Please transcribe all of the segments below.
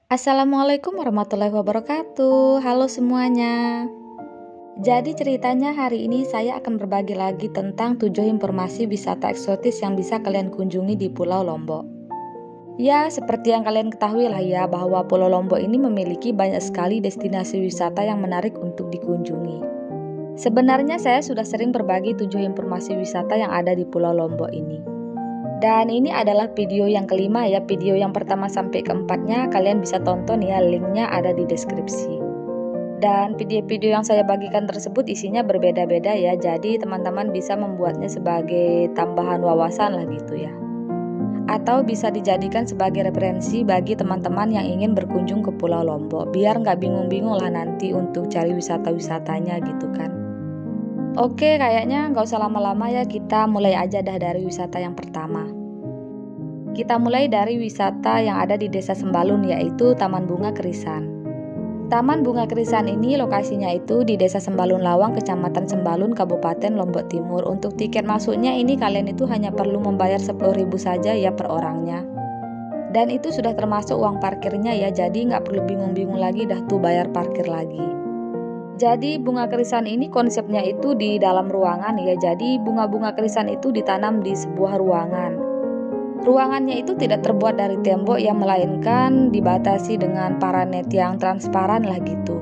Assalamualaikum warahmatullahi wabarakatuh. Halo semuanya. Jadi ceritanya hari ini saya akan berbagi lagi tentang 7 informasi wisata eksotis yang bisa kalian kunjungi di Pulau Lombok. Ya, seperti yang kalian ketahui lah ya bahwa Pulau Lombok ini memiliki banyak sekali destinasi wisata yang menarik untuk dikunjungi. Sebenarnya saya sudah sering berbagi 7 informasi wisata yang ada di Pulau Lombok ini. Dan ini adalah video yang kelima ya, video yang pertama sampai keempatnya kalian bisa tonton ya, linknya ada di deskripsi. Dan video-video yang saya bagikan tersebut isinya berbeda-beda ya, jadi teman-teman bisa membuatnya sebagai tambahan wawasan lah gitu ya. Atau bisa dijadikan sebagai referensi bagi teman-teman yang ingin berkunjung ke Pulau Lombok, biar nggak bingung-bingung lah nanti untuk cari wisata-wisatanya gitu kan. Oke, kayaknya nggak usah lama-lama ya, kita mulai aja dah dari wisata yang pertama. Kita mulai dari wisata yang ada di Desa Sembalun, yaitu Taman Bunga Krisan. Taman Bunga Krisan ini lokasinya itu di Desa Sembalun Lawang, Kecamatan Sembalun, Kabupaten Lombok Timur. Untuk tiket masuknya ini kalian itu hanya perlu membayar 10.000 saja ya per orangnya. Dan itu sudah termasuk uang parkirnya ya, jadi nggak perlu bingung-bingung lagi dah tuh bayar parkir lagi. Jadi bunga krisan ini konsepnya itu di dalam ruangan ya, jadi bunga-bunga krisan itu ditanam di sebuah ruangan. Ruangannya itu tidak terbuat dari tembok ya, melainkan dibatasi dengan paranet yang transparan lah gitu.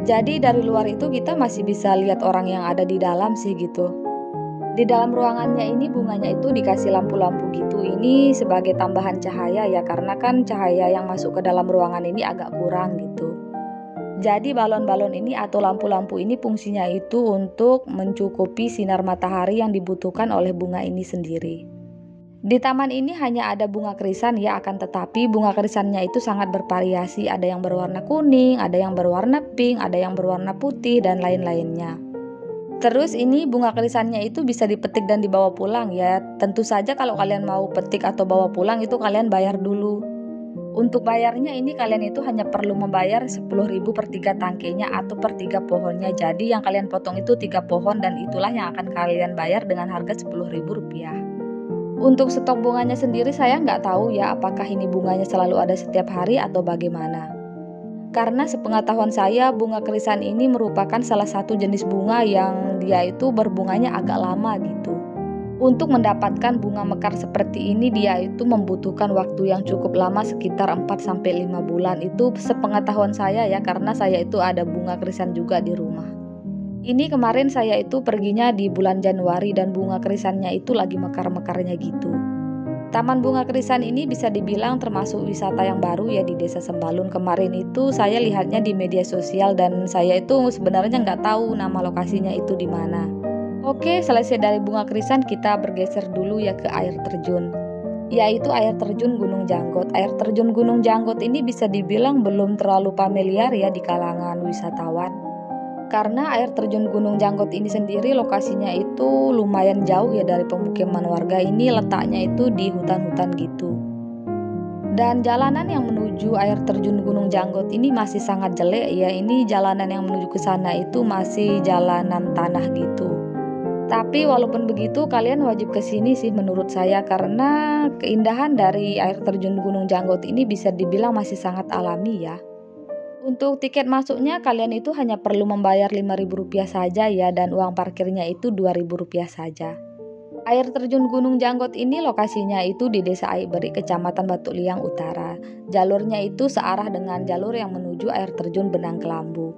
Jadi dari luar itu kita masih bisa lihat orang yang ada di dalam sih gitu. Di dalam ruangannya ini bunganya itu dikasih lampu-lampu gitu. Ini sebagai tambahan cahaya ya, karena kan cahaya yang masuk ke dalam ruangan ini agak kurang gitu. Jadi balon-balon ini atau lampu-lampu ini fungsinya itu untuk mencukupi sinar matahari yang dibutuhkan oleh bunga ini sendiri. Di taman ini hanya ada bunga krisan ya, akan tetapi bunga krisannya itu sangat bervariasi. Ada yang berwarna kuning, ada yang berwarna pink, ada yang berwarna putih, dan lain-lainnya. Terus ini bunga krisannya itu bisa dipetik dan dibawa pulang ya. Tentu saja kalau kalian mau petik atau bawa pulang itu kalian bayar dulu. Untuk bayarnya ini kalian itu hanya perlu membayar 10.000 per 3 tangkainya atau per 3 pohonnya. Jadi yang kalian potong itu 3 pohon dan itulah yang akan kalian bayar dengan harga 10.000 rupiah. Untuk stok bunganya sendiri saya nggak tahu ya apakah ini bunganya selalu ada setiap hari atau bagaimana. Karena sepengetahuan saya bunga krisan ini merupakan salah satu jenis bunga yang dia itu berbunganya agak lama gitu. Untuk mendapatkan bunga mekar seperti ini dia itu membutuhkan waktu yang cukup lama, sekitar 4-5 bulan. Itu sepengetahuan saya ya, karena saya itu ada bunga krisan juga di rumah. Ini kemarin saya itu perginya di bulan Januari dan bunga krisannya itu lagi mekar-mekarnya gitu. Taman Bunga Krisan ini bisa dibilang termasuk wisata yang baru ya di Desa Sembalun. Kemarin itu saya lihatnya di media sosial dan saya itu sebenarnya nggak tahu nama lokasinya itu di mana. Oke, selesai dari bunga krisan kita bergeser dulu ya ke air terjun, yaitu air terjun Gunung Janggot. Air terjun Gunung Janggot ini bisa dibilang belum terlalu familiar ya di kalangan wisatawan. Karena air terjun Gunung Janggot ini sendiri lokasinya itu lumayan jauh ya dari pemukiman warga. Ini letaknya itu di hutan-hutan gitu. Dan jalanan yang menuju air terjun Gunung Janggot ini masih sangat jelek ya. Ini jalanan yang menuju ke sana itu masih jalanan tanah gitu. Tapi walaupun begitu kalian wajib kesini sih menurut saya, karena keindahan dari air terjun Gunung Janggot ini bisa dibilang masih sangat alami ya. Untuk tiket masuknya kalian itu hanya perlu membayar 5.000 rupiah saja ya, dan uang parkirnya itu 2.000 rupiah saja. Air terjun Gunung Janggot ini lokasinya itu di Desa Aiberi, Kecamatan Batu Liang Utara. Jalurnya itu searah dengan jalur yang menuju air terjun Benang Kelambu.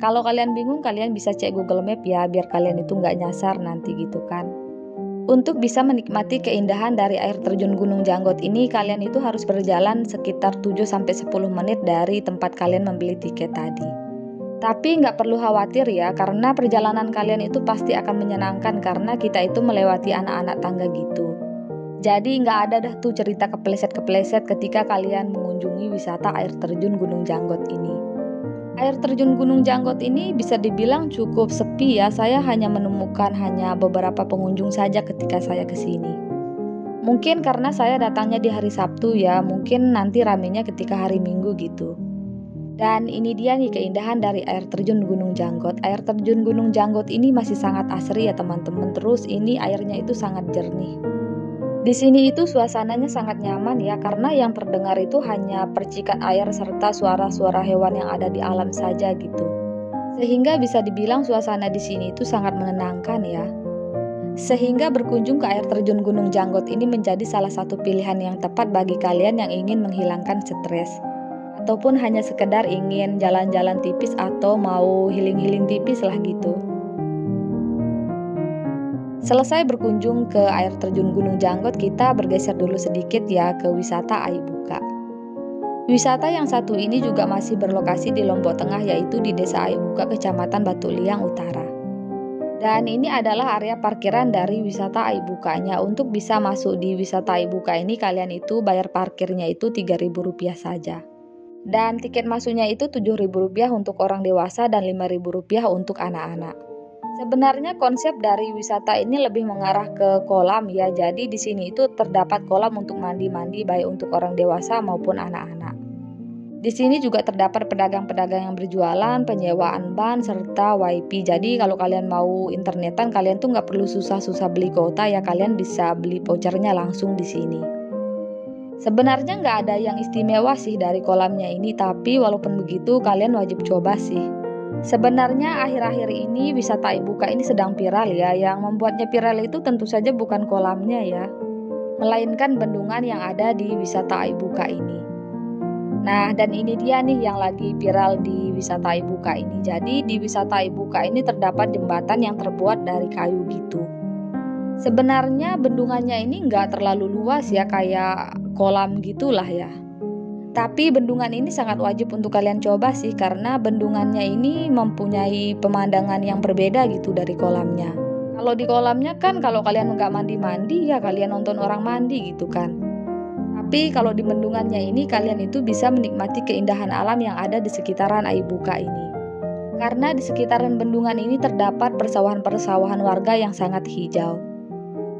Kalau kalian bingung kalian bisa cek Google Map ya, biar kalian itu nggak nyasar nanti gitu kan. Untuk bisa menikmati keindahan dari air terjun Gunung Janggot ini kalian itu harus berjalan sekitar 7-10 menit dari tempat kalian membeli tiket tadi. Tapi nggak perlu khawatir ya, karena perjalanan kalian itu pasti akan menyenangkan karena kita itu melewati anak-anak tangga gitu. Jadi nggak ada dah tuh cerita kepleset-kepleset ketika kalian mengunjungi wisata air terjun Gunung Janggot ini. Air terjun Gunung Janggot ini bisa dibilang cukup sepi ya, saya hanya menemukan beberapa pengunjung saja ketika saya kesini. Mungkin karena saya datangnya di hari Sabtu ya, mungkin nanti ramenya ketika hari Minggu gitu. Dan ini dia nih keindahan dari air terjun Gunung Janggot. Air terjun Gunung Janggot ini masih sangat asri ya teman-teman, terus ini airnya itu sangat jernih. Di sini itu suasananya sangat nyaman ya, karena yang terdengar itu hanya percikan air serta suara-suara hewan yang ada di alam saja gitu. Sehingga bisa dibilang suasana di sini itu sangat menenangkan ya. Sehingga berkunjung ke air terjun Gunung Janggot ini menjadi salah satu pilihan yang tepat bagi kalian yang ingin menghilangkan stres. Ataupun hanya sekedar ingin jalan-jalan tipis atau mau healing-healing tipis lah gitu. Selesai berkunjung ke air terjun Gunung Janggot, kita bergeser dulu sedikit ya ke wisata Aibuka. Wisata yang satu ini juga masih berlokasi di Lombok Tengah, yaitu di Desa Aibuka, Kecamatan Batu Liang Utara. Dan ini adalah area parkiran dari wisata Aibukanya. Untuk bisa masuk di wisata Aibuka ini, kalian itu bayar parkirnya itu Rp3.000 saja. Dan tiket masuknya itu Rp7.000 untuk orang dewasa dan Rp5.000 untuk anak-anak. Sebenarnya konsep dari wisata ini lebih mengarah ke kolam ya. Jadi di sini itu terdapat kolam untuk mandi-mandi baik untuk orang dewasa maupun anak-anak. Di sini juga terdapat pedagang-pedagang yang berjualan, penyewaan ban serta WiFi. Jadi kalau kalian mau internetan, kalian tuh nggak perlu susah-susah beli kuota ya. Kalian bisa beli vouchernya langsung di sini. Sebenarnya nggak ada yang istimewa sih dari kolamnya ini, tapi walaupun begitu kalian wajib coba sih. Sebenarnya akhir-akhir ini wisata Aibuka ini sedang viral ya. Yang membuatnya viral itu tentu saja bukan kolamnya ya, melainkan bendungan yang ada di wisata Aibuka ini. Nah, dan ini dia nih yang lagi viral di wisata Aibuka ini. Jadi di wisata Aibuka ini terdapat jembatan yang terbuat dari kayu gitu. Sebenarnya bendungannya ini nggak terlalu luas ya, kayak kolam gitulah ya. Tapi bendungan ini sangat wajib untuk kalian coba sih, karena bendungannya ini mempunyai pemandangan yang berbeda gitu dari kolamnya. Kalau di kolamnya kan kalau kalian nggak mandi-mandi ya kalian nonton orang mandi gitu kan. Tapi kalau di bendungannya ini kalian itu bisa menikmati keindahan alam yang ada di sekitaran Aibuka ini. Karena di sekitaran bendungan ini terdapat persawahan-persawahan warga yang sangat hijau.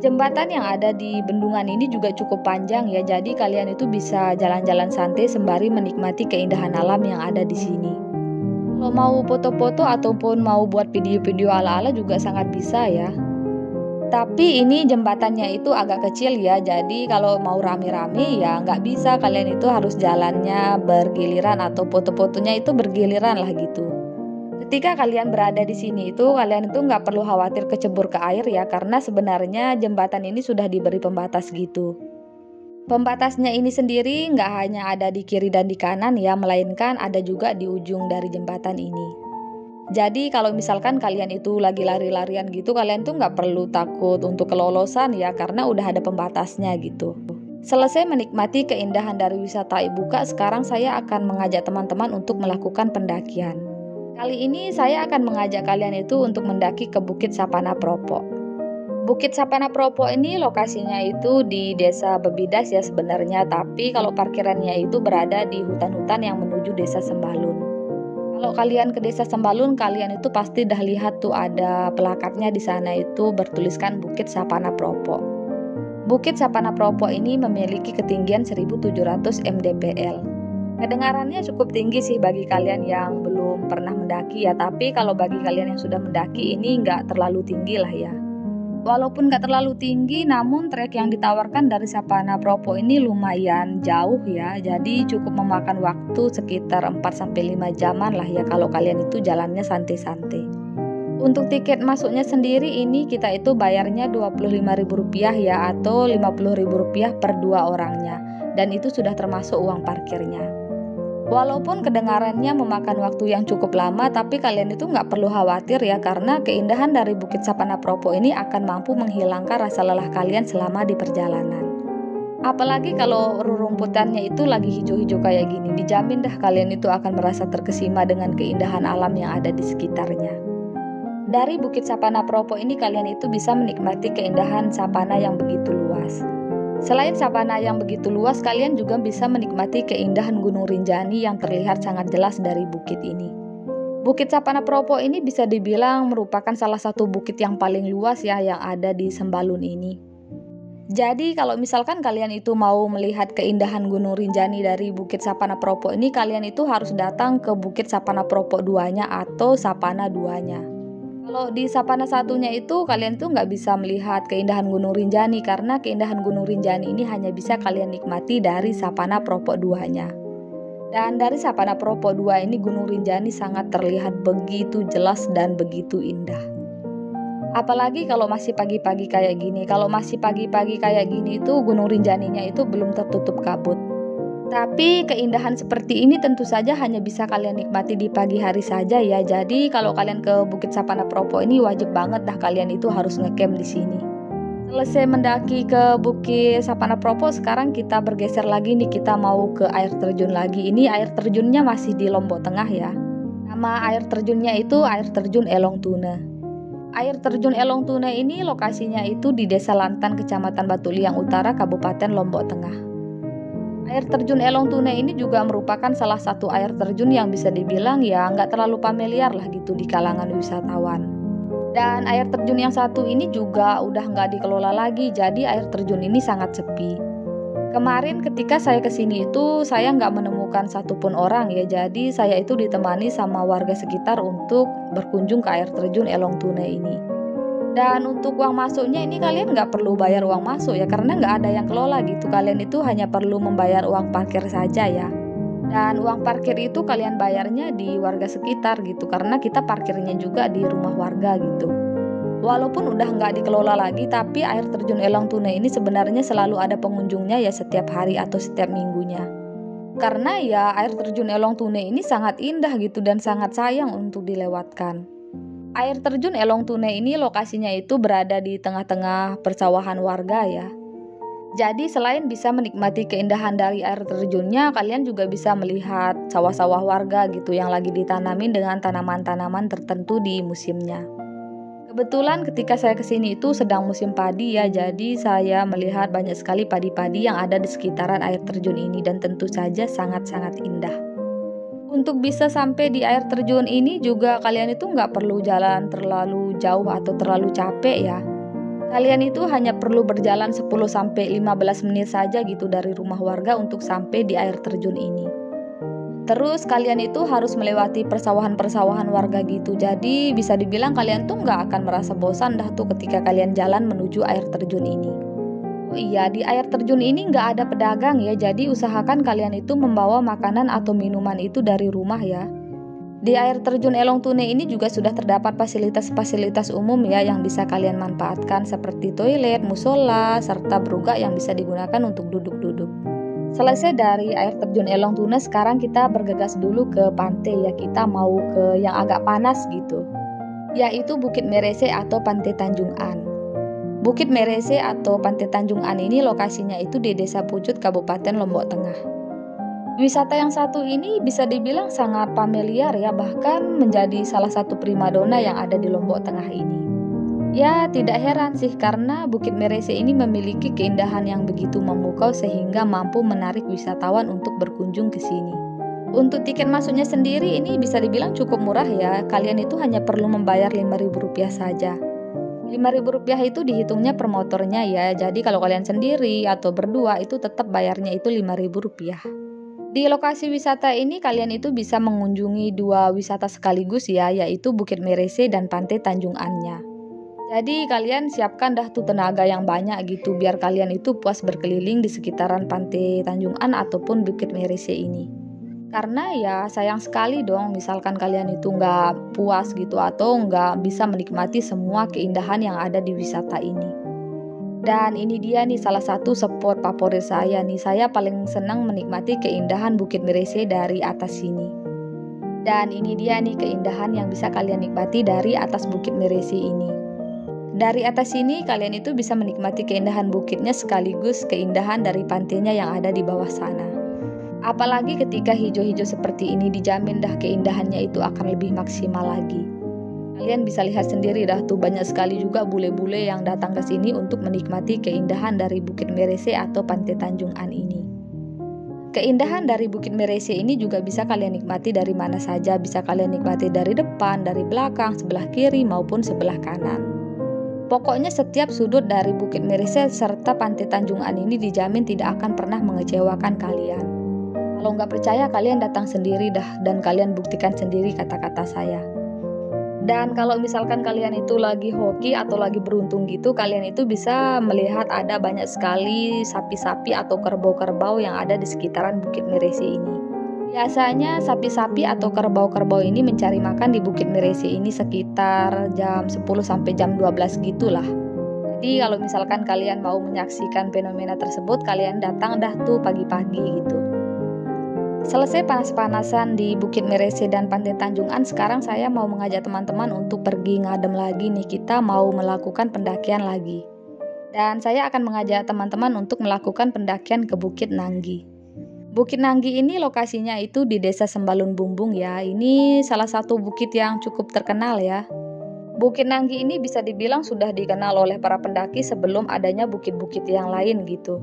Jembatan yang ada di bendungan ini juga cukup panjang ya, jadi kalian itu bisa jalan-jalan santai sembari menikmati keindahan alam yang ada di sini. Kalau mau foto-foto ataupun mau buat video-video ala-ala juga sangat bisa ya. Tapi ini jembatannya itu agak kecil ya, jadi kalau mau rame-rame ya nggak bisa, kalian itu harus jalannya bergiliran atau foto-fotonya itu bergiliran lah gitu. Ketika kalian berada di sini itu kalian itu nggak perlu khawatir kecebur ke air ya, karena sebenarnya jembatan ini sudah diberi pembatas gitu. Pembatasnya ini sendiri nggak hanya ada di kiri dan di kanan ya, melainkan ada juga di ujung dari jembatan ini. Jadi kalau misalkan kalian itu lagi lari-larian gitu, kalian tuh nggak perlu takut untuk kelolosan ya, karena udah ada pembatasnya gitu. Selesai menikmati keindahan dari wisata Aibuka, sekarang saya akan mengajak teman-teman untuk melakukan pendakian. Kali ini saya akan mengajak kalian itu untuk mendaki ke Bukit Sapana Propo. Bukit Sapana Propo ini lokasinya itu di Desa Bebidas ya sebenarnya, tapi kalau parkirannya itu berada di hutan-hutan yang menuju Desa Sembalun. Kalau kalian ke Desa Sembalun, kalian itu pasti dah lihat tuh ada plakatnya di sana itu bertuliskan Bukit Sapana Propo. Bukit Sapana Propo ini memiliki ketinggian 1700 mdpl. Kedengarannya cukup tinggi sih bagi kalian yang belum pernah mendaki ya, tapi kalau bagi kalian yang sudah mendaki ini nggak terlalu tinggi lah ya. Walaupun nggak terlalu tinggi, namun trek yang ditawarkan dari Sapana Propo ini lumayan jauh ya, jadi cukup memakan waktu sekitar 4-5 jaman lah ya kalau kalian itu jalannya santai-santai. Untuk tiket masuknya sendiri ini kita itu bayarnya Rp25.000 ya, atau Rp50.000 per 2 orangnya, dan itu sudah termasuk uang parkirnya. Walaupun kedengarannya memakan waktu yang cukup lama, tapi kalian itu nggak perlu khawatir ya, karena keindahan dari Bukit Sapana Propo ini akan mampu menghilangkan rasa lelah kalian selama di perjalanan. Apalagi kalau rerumputannya itu lagi hijau-hijau kayak gini, dijamin dah kalian itu akan merasa terkesima dengan keindahan alam yang ada di sekitarnya. Dari Bukit Sapana Propo ini kalian itu bisa menikmati keindahan sapana yang begitu luas. Selain sapana yang begitu luas, kalian juga bisa menikmati keindahan Gunung Rinjani yang terlihat sangat jelas dari bukit ini. Bukit Sapana Propo ini bisa dibilang merupakan salah satu bukit yang paling luas ya yang ada di Sembalun ini. Jadi kalau misalkan kalian itu mau melihat keindahan Gunung Rinjani dari Bukit Sapana Propo ini, kalian itu harus datang ke Bukit Sapana Propo 2-nya atau Sapana 2-nya. Kalau di Sapana satunya itu kalian tuh nggak bisa melihat keindahan Gunung Rinjani karena keindahan Gunung Rinjani ini hanya bisa kalian nikmati dari Sapana Propo 2-nya. Dan dari Sapana Propo 2 ini Gunung Rinjani sangat terlihat begitu jelas dan begitu indah. Apalagi kalau masih pagi-pagi kayak gini. Kalau masih pagi-pagi kayak gini itu Gunung Rinjaninya itu belum tertutup kabut. Tapi keindahan seperti ini tentu saja hanya bisa kalian nikmati di pagi hari saja ya. Jadi kalau kalian ke Bukit Sapana Propo ini wajib banget dah kalian itu harus ngecamp di sini. Selesai mendaki ke Bukit Sapana Propo, sekarang kita bergeser lagi nih, kita mau ke air terjun lagi. Ini air terjunnya masih di Lombok Tengah ya. Nama air terjunnya itu air terjun Elong Tune. Air terjun Elong Tune ini lokasinya itu di Desa Lantan, Kecamatan Batu Liang Utara, Kabupaten Lombok Tengah. Air terjun Elong Tune ini juga merupakan salah satu air terjun yang bisa dibilang ya nggak terlalu familiar lah gitu di kalangan wisatawan. Dan air terjun yang satu ini juga udah nggak dikelola lagi, jadi air terjun ini sangat sepi. Kemarin ketika saya kesini itu saya nggak menemukan satupun orang ya, jadi saya itu ditemani sama warga sekitar untuk berkunjung ke air terjun Elong Tune ini. Dan untuk uang masuknya ini kalian nggak perlu bayar uang masuk ya, karena nggak ada yang kelola gitu. Kalian itu hanya perlu membayar uang parkir saja ya. Dan uang parkir itu kalian bayarnya di warga sekitar gitu, karena kita parkirnya juga di rumah warga gitu. Walaupun udah nggak dikelola lagi, tapi air terjun Elong Tune ini sebenarnya selalu ada pengunjungnya ya setiap hari atau setiap minggunya. Karena ya air terjun Elong Tune ini sangat indah gitu dan sangat sayang untuk dilewatkan. Air terjun Elong Tune ini lokasinya itu berada di tengah-tengah persawahan warga ya. Jadi selain bisa menikmati keindahan dari air terjunnya, kalian juga bisa melihat sawah-sawah warga gitu yang lagi ditanamin dengan tanaman-tanaman tertentu di musimnya. Kebetulan ketika saya kesini itu sedang musim padi ya, jadi saya melihat banyak sekali padi-padi yang ada di sekitaran air terjun ini dan tentu saja sangat-sangat indah. Untuk bisa sampai di air terjun ini juga kalian itu nggak perlu jalan terlalu jauh atau terlalu capek ya. Kalian itu hanya perlu berjalan 10-15 menit saja gitu dari rumah warga untuk sampai di air terjun ini. Terus kalian itu harus melewati persawahan-persawahan warga gitu. Jadi bisa dibilang kalian tuh nggak akan merasa bosan dah tuh ketika kalian jalan menuju air terjun ini. Oh iya, di air terjun ini nggak ada pedagang ya, jadi usahakan kalian itu membawa makanan atau minuman itu dari rumah ya. Di air terjun Elong Tune ini juga sudah terdapat fasilitas-fasilitas umum ya yang bisa kalian manfaatkan seperti toilet, musola, serta berugak yang bisa digunakan untuk duduk-duduk. Selesai dari air terjun Elong Tune, sekarang kita bergegas dulu ke pantai ya, kita mau ke yang agak panas gitu, yaitu Bukit Merese atau Pantai Tanjung An. Bukit Merese atau Pantai Tanjung An ini lokasinya itu di Desa Pucut, Kabupaten Lombok Tengah. Wisata yang satu ini bisa dibilang sangat familiar ya, bahkan menjadi salah satu primadona yang ada di Lombok Tengah ini. Ya tidak heran sih karena Bukit Merese ini memiliki keindahan yang begitu memukau sehingga mampu menarik wisatawan untuk berkunjung ke sini. Untuk tiket masuknya sendiri ini bisa dibilang cukup murah ya, kalian itu hanya perlu membayar Rp5.000 saja. Rp5.000 itu dihitungnya per motornya ya, jadi kalau kalian sendiri atau berdua itu tetap bayarnya itu Rp5.000. Di lokasi wisata ini kalian itu bisa mengunjungi dua wisata sekaligus ya, yaitu Bukit Merese dan Pantai Tanjung An-nya. Jadi kalian siapkan dah tuh tenaga yang banyak gitu biar kalian itu puas berkeliling di sekitaran Pantai Tanjung An ataupun Bukit Merese ini. Karena ya sayang sekali dong misalkan kalian itu nggak puas gitu atau nggak bisa menikmati semua keindahan yang ada di wisata ini. Dan ini dia nih salah satu spot favorit saya nih, saya paling senang menikmati keindahan Bukit Merese dari atas sini. Dan ini dia nih keindahan yang bisa kalian nikmati dari atas Bukit Merese ini. Dari atas sini kalian itu bisa menikmati keindahan bukitnya sekaligus keindahan dari pantainya yang ada di bawah sana. Apalagi ketika hijau-hijau seperti ini dijamin dah keindahannya itu akan lebih maksimal lagi. Kalian bisa lihat sendiri dah tuh banyak sekali juga bule-bule yang datang ke sini untuk menikmati keindahan dari Bukit Merese atau Pantai Tanjung An ini. Keindahan dari Bukit Merese ini juga bisa kalian nikmati dari mana saja, bisa kalian nikmati dari depan, dari belakang, sebelah kiri maupun sebelah kanan. Pokoknya setiap sudut dari Bukit Merese serta Pantai Tanjung An ini dijamin tidak akan pernah mengecewakan kalian. Kalau nggak percaya kalian datang sendiri dah dan kalian buktikan sendiri kata-kata saya. Dan kalau misalkan kalian itu lagi hoki atau lagi beruntung gitu, kalian itu bisa melihat ada banyak sekali sapi-sapi atau kerbau-kerbau yang ada di sekitaran Bukit Meresi ini. Biasanya sapi-sapi atau kerbau-kerbau ini mencari makan di Bukit Meresi ini sekitar jam 10 sampai jam 12 gitulah. Jadi kalau misalkan kalian mau menyaksikan fenomena tersebut, kalian datang dah tuh pagi-pagi gitu. Selesai panas-panasan di Bukit Meresi dan Pantai Tanjungan, sekarang saya mau mengajak teman-teman untuk pergi ngadem lagi nih, kita mau melakukan pendakian lagi. Dan saya akan mengajak teman-teman untuk melakukan pendakian ke Bukit Nanggi. Bukit Nanggi ini lokasinya itu di Desa Sembalun Bumbung ya, ini salah satu bukit yang cukup terkenal ya. Bukit Nanggi ini bisa dibilang sudah dikenal oleh para pendaki sebelum adanya bukit-bukit yang lain gitu.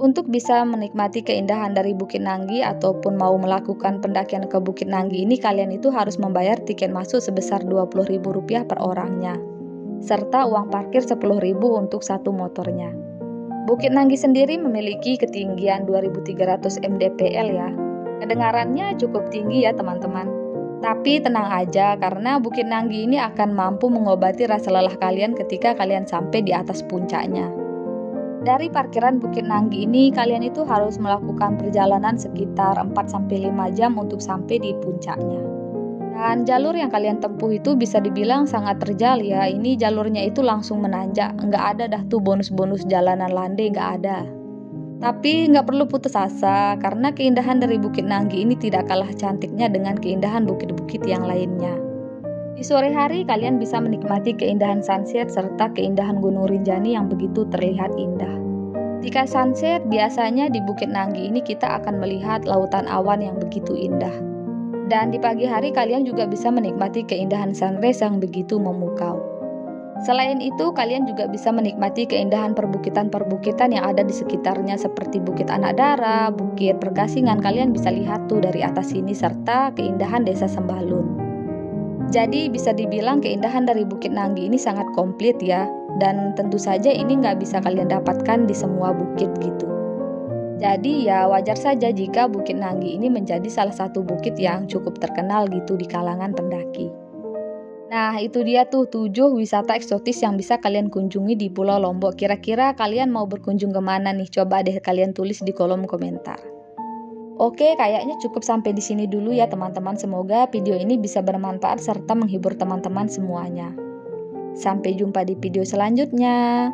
Untuk bisa menikmati keindahan dari Bukit Nanggi ataupun mau melakukan pendakian ke Bukit Nanggi ini, kalian itu harus membayar tiket masuk sebesar Rp20.000 per orangnya, serta uang parkir Rp10.000 untuk satu motornya. Bukit Nanggi sendiri memiliki ketinggian 2.300 mdpl ya. Kedengarannya cukup tinggi ya teman-teman. Tapi tenang aja, karena Bukit Nanggi ini akan mampu mengobati rasa lelah kalian ketika kalian sampai di atas puncaknya. Dari parkiran Bukit Nanggi ini, kalian itu harus melakukan perjalanan sekitar 4-5 jam untuk sampai di puncaknya. Dan jalur yang kalian tempuh itu bisa dibilang sangat terjal ya. Ini jalurnya itu langsung menanjak, nggak ada dah tuh bonus-bonus jalanan landai, nggak ada. Tapi nggak perlu putus asa, karena keindahan dari Bukit Nanggi ini tidak kalah cantiknya dengan keindahan bukit-bukit yang lainnya. Di sore hari kalian bisa menikmati keindahan sunset serta keindahan Gunung Rinjani yang begitu terlihat indah. Jika sunset, biasanya di Bukit Nanggi ini kita akan melihat lautan awan yang begitu indah. Dan di pagi hari kalian juga bisa menikmati keindahan sunrise yang begitu memukau. Selain itu, kalian juga bisa menikmati keindahan perbukitan-perbukitan yang ada di sekitarnya seperti Bukit Anak Dara, Bukit Pergasingan, kalian bisa lihat tuh dari atas sini, serta keindahan Desa Sembalun. Jadi bisa dibilang keindahan dari Bukit Nanggi ini sangat komplit ya, dan tentu saja ini nggak bisa kalian dapatkan di semua bukit gitu. Jadi ya wajar saja jika Bukit Nanggi ini menjadi salah satu bukit yang cukup terkenal gitu di kalangan pendaki. Nah itu dia tuh 7 wisata eksotis yang bisa kalian kunjungi di Pulau Lombok. Kira-kira kalian mau berkunjung kemana nih? Coba deh kalian tulis di kolom komentar. Oke, kayaknya cukup sampai di sini dulu ya teman-teman. Semoga video ini bisa bermanfaat serta menghibur teman-teman semuanya. Sampai jumpa di video selanjutnya.